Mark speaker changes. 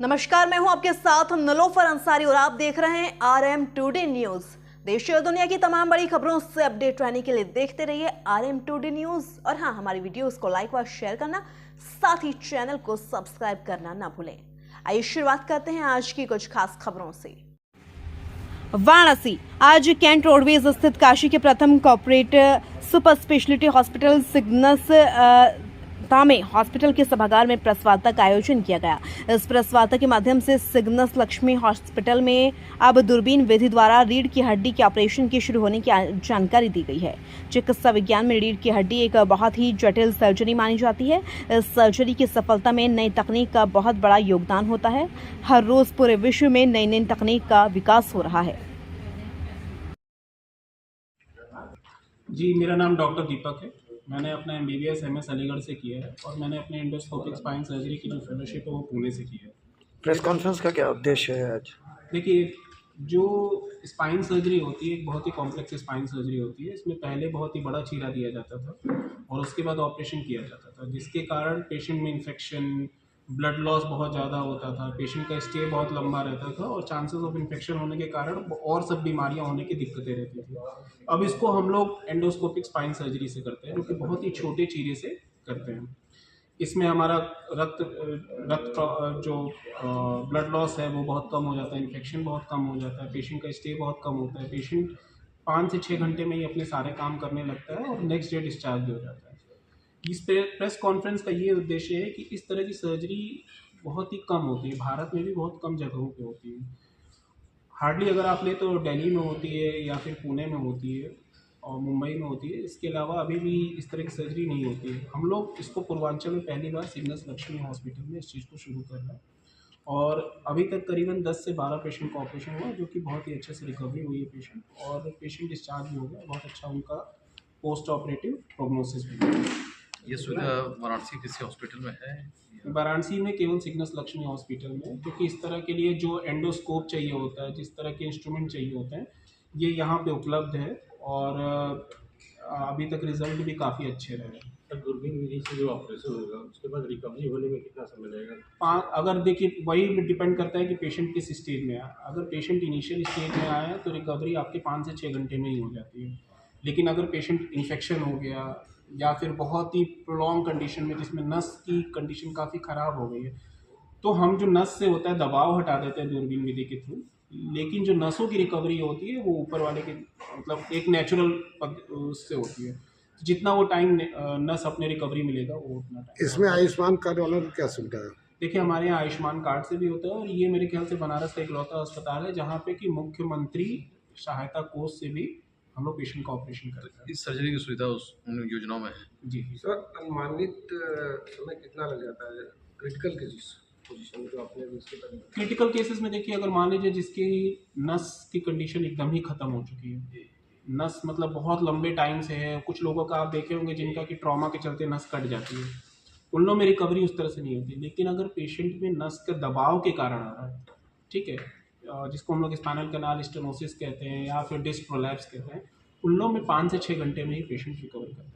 Speaker 1: नमस्कार, मैं हूं आपके साथ नलोफर अंसारी और आप देख रहे हैं RM टुडे न्यूज। देश और दुनिया की तमाम बड़ी खबरों से अपडेट रहने के लिए देखते रहिए RM टुडे न्यूज। और हाँ, हमारी वीडियोस को लाइक व शेयर करना, साथ ही चैनल को सब्सक्राइब करना ना भूलें। आइए शुरुआत करते हैं आज की कुछ खास खबरों से। वाराणसी। आज कैंट रोडवेज स्थित काशी के प्रथम corporate super speciality hospital Cygnus में हॉस्पिटल के सभागार में प्रेस वार्ता का आयोजन किया गया। इस प्रेस वार्ता के माध्यम से सिग्नस लक्ष्मी हॉस्पिटल में अब दूरबीन विधि द्वारा रीढ़ की हड्डी के ऑपरेशन के शुरू होने की जानकारी दी गई है। चिकित्सा विज्ञान में रीढ़ की हड्डी एक बहुत ही जटिल सर्जरी मानी जाती है। इस सर्जरी की सफलता में नई तकनीक का बहुत बड़ा योगदान होता है। हर रोज पूरे विश्व में नई नई तकनीक का विकास हो रहा है।
Speaker 2: जी, मेरा नाम डॉक्टर दीपक है। मैंने अपना MBBS MS अलीगढ़ से किया है और मैंने अपने एंडोस्कोपिक स्पाइन सर्जरी की जो फेलोशिप है वो पुणे से की है।
Speaker 3: प्रेस कॉन्फ्रेंस का क्या उद्देश्य है आज?
Speaker 2: देखिए, जो स्पाइन सर्जरी होती है एक बहुत ही कॉम्प्लेक्स स्पाइन सर्जरी होती है। इसमें पहले बहुत ही बड़ा चीरा दिया जाता था और उसके बाद ऑपरेशन किया जाता था, जिसके कारण पेशेंट में इन्फेक्शन, ब्लड लॉस बहुत ज़्यादा होता था, पेशेंट का स्टे बहुत लंबा रहता था और चांसेस ऑफ इन्फेक्शन होने के कारण और सब बीमारियां होने की दिक्कतें रहती थी। अब इसको हम लोग एंडोस्कोपिक स्पाइन सर्जरी से करते हैं, जो कि बहुत ही छोटे चीरे से करते हैं। इसमें हमारा रक्त जो ब्लड लॉस है वो बहुत कम हो जाता है, इन्फेक्शन बहुत कम हो जाता है, पेशेंट का स्टे बहुत कम होता है, पेशेंट 5 से 6 घंटे में ही अपने सारे काम करने लगता है और नेक्स्ट डे डिस्चार्ज भी हो जाता है। इस प्रेस कॉन्फ्रेंस का ये उद्देश्य है कि इस तरह की सर्जरी बहुत ही कम होती है, भारत में भी बहुत कम जगहों पे होती है। हार्डली अगर आप ले तो दिल्ली में होती है या फिर पुणे में होती है और मुंबई में होती है। इसके अलावा अभी भी इस तरह की सर्जरी नहीं होती है। हम लोग इसको पूर्वांचल में पहली बार सिग्नस लक्ष्मी हॉस्पिटल में इस चीज़ को शुरू कर रहे हैं और अभी तक करीबन 10 से 12 पेशेंट का ऑपरेशन हुआ, जो कि बहुत ही अच्छे से रिकवरी हुई है पेशेंट, और पेशेंट डिस्चार्ज भी हो गया। बहुत अच्छा उनका पोस्ट ऑपरेटिव प्रोग्नोसिस भी हुआ।
Speaker 4: ये सुविधा वाराणसी किसी हॉस्पिटल में है?
Speaker 2: वाराणसी में केवल सिग्नस लक्ष्मी हॉस्पिटल में, क्योंकि इस तरह के लिए जो एंडोस्कोप चाहिए होता है, जिस तरह के इंस्ट्रूमेंट चाहिए होते हैं, ये यहाँ पे उपलब्ध है और अभी तक रिजल्ट भी काफ़ी अच्छे रहे।
Speaker 5: दूरबीन विधि से जो ऑपरेशन होगा उसके बाद रिकवरी होने में कितना समय लगेगा?
Speaker 2: अगर देखिए, वही डिपेंड करता है कि पेशेंट किस स्टेज में आया। अगर पेशेंट इनिशियल स्टेज में आया है तो रिकवरी आपके 5 से 6 घंटे में ही हो जाती है। लेकिन अगर पेशेंट इन्फेक्शन हो गया या फिर बहुत ही प्रोलॉन्ग कंडीशन में, जिसमें नस की कंडीशन काफ़ी ख़राब हो गई है, तो हम जो नस से होता है दबाव हटा देते हैं दूरबीन विधि के थ्रू। लेकिन जो नसों की रिकवरी होती है वो ऊपर वाले के मतलब एक नेचुरल उससे होती है। जितना वो टाइम नस अपने रिकवरी मिलेगा वो उतना टाइम।
Speaker 3: इसमें आयुष्मान कार्ड वालों को क्या सुविधा है?
Speaker 2: देखिए, हमारे यहाँ आयुष्मान कार्ड से भी होता है और ये मेरे ख्याल से बनारस का इकलौता अस्पताल है जहाँ पे कि मुख्यमंत्री सहायता कोष से भी हम लोग पेशेंट का ऑपरेशन करते हैं।
Speaker 4: इस सर्जरी की सुविधा उन योजनाओं में है?
Speaker 2: जी
Speaker 5: सर, अनुमानित समय कितना लग जाता है क्रिटिकल केसेस पोजीशन में जो आपने इसके बारे में?
Speaker 2: क्रिटिकल केसेस में देखिए, अगर मान लीजिए जिसकी नस की कंडीशन एकदम ही ख़त्म हो चुकी है, नस मतलब बहुत लंबे टाइम से है, कुछ लोगों का आप देखे होंगे जिनका कि ट्रॉमा के चलते नस कट जाती है, उन लोगों में रिकवरी उस तरह से नहीं होती। लेकिन अगर पेशेंट में नस के दबाव के कारण आ रहा है, ठीक है, जिसको हम लोग स्पाइनल कैनाल स्टेनोसिस कहते हैं या फिर डिस्क प्रोलैप्स कहते हैं, उन लोगों में 5 से 6 घंटे में ही पेशेंट रिकवर करता है।